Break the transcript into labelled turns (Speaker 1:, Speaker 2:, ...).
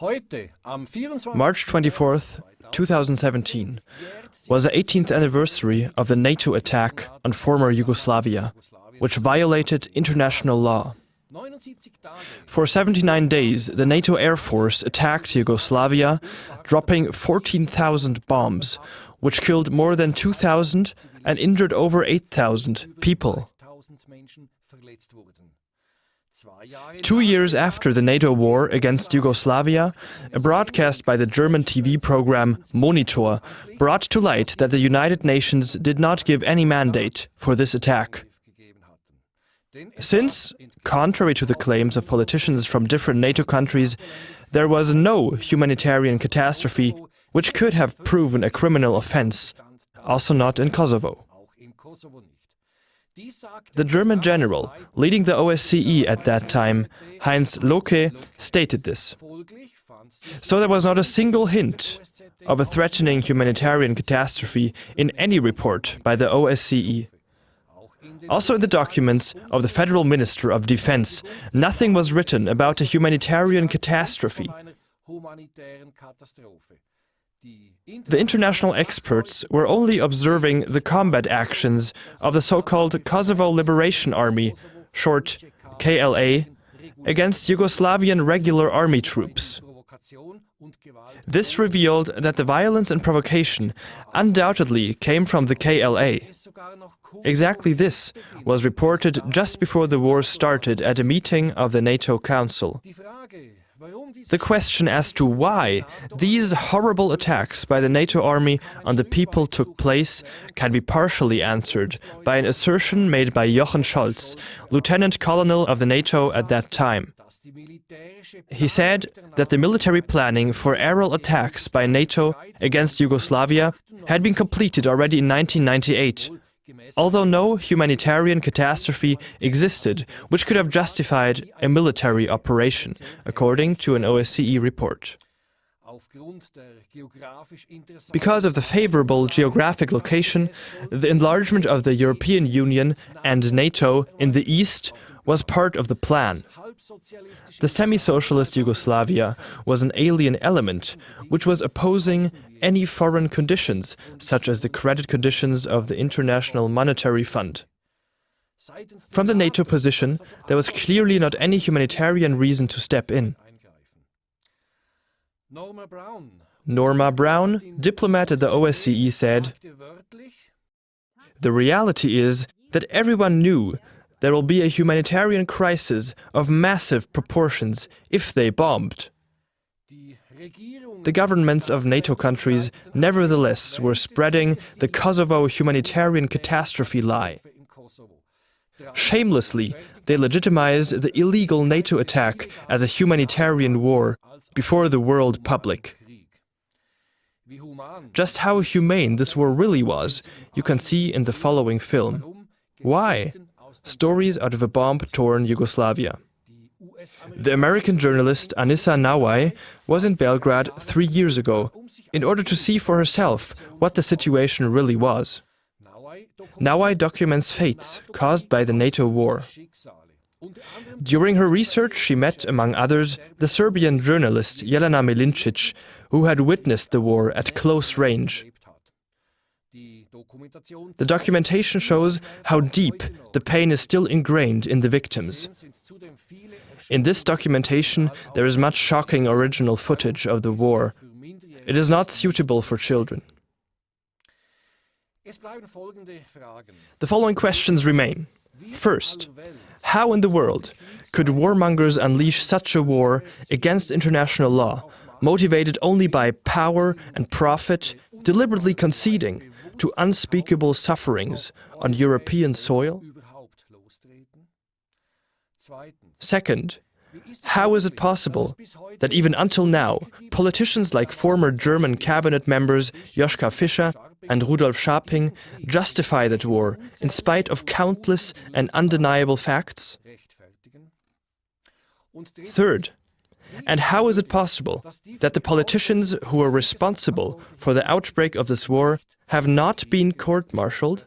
Speaker 1: March 24th, 2017 was the 18th anniversary of the NATO attack on former Yugoslavia, which violated international law. For 79 days, the NATO Air Force attacked Yugoslavia, dropping 14,000 bombs, which killed more than 2,000 and injured over 8,000 people. 2 years after the NATO war against Yugoslavia, a broadcast by the German TV program Monitor brought to light that the United Nations did not give any mandate for this attack. Since, contrary to the claims of politicians from different NATO countries, there was no humanitarian catastrophe which could have proven a criminal offense, also not in Kosovo. The German general leading the OSCE at that time, Heinz Locke, stated this. So there was not a single hint of a threatening humanitarian catastrophe in any report by the OSCE. Also in the documents of the Federal Minister of Defense, nothing was written about a humanitarian catastrophe. The international experts were only observing the combat actions of the so-called Kosovo Liberation Army, short KLA, against Yugoslavian regular army troops. This revealed that the violence and provocation undoubtedly came from the KLA. Exactly this was reported just before the war started at a meeting of the NATO Council. The question as to why these horrible attacks by the NATO army on the people took place can be partially answered by an assertion made by Jochen Scholz, lieutenant colonel of the NATO at that time. He said that the military planning for aerial attacks by NATO against Yugoslavia had been completed already in 1998, although no humanitarian catastrophe existed which could have justified a military operation, according to an OSCE report. Because of the favorable geographic location, the enlargement of the European Union and NATO in the east was part of the plan. The semi-socialist Yugoslavia was an alien element which was opposing any foreign conditions, such as the credit conditions of the International Monetary Fund. From the NATO position, there was clearly not any humanitarian reason to step in. Norma Brown, diplomat at the OSCE, said, "The reality is that everyone knew there will be a humanitarian crisis of massive proportions if they bombed." The governments of NATO countries, nevertheless, were spreading the Kosovo humanitarian catastrophe lie. Shamelessly, they legitimized the illegal NATO attack as a humanitarian war before the world public. Just how humane this war really was, you can see in the following film. Why? Stories out of a bomb-torn Yugoslavia. The American journalist Anissa Nawai was in Belgrade 3 years ago in order to see for herself what the situation really was. Nawai documents fates caused by the NATO war. During her research, she met, among others, the Serbian journalist Jelena Milincic, who had witnessed the war at close range. The documentation shows how deep the pain is still ingrained in the victims. In this documentation, there is much shocking original footage of the war. It is not suitable for children. The following questions remain. First, how in the world could warmongers unleash such a war against international law, motivated only by power and profit, deliberately conceding to unspeakable sufferings on European soil? Second, how is it possible that even until now, politicians like former German cabinet members Joschka Fischer and Rudolf Scharping justify that war in spite of countless and undeniable facts? Third, and how is it possible that the politicians who were responsible for the outbreak of this war have not been court-martialed?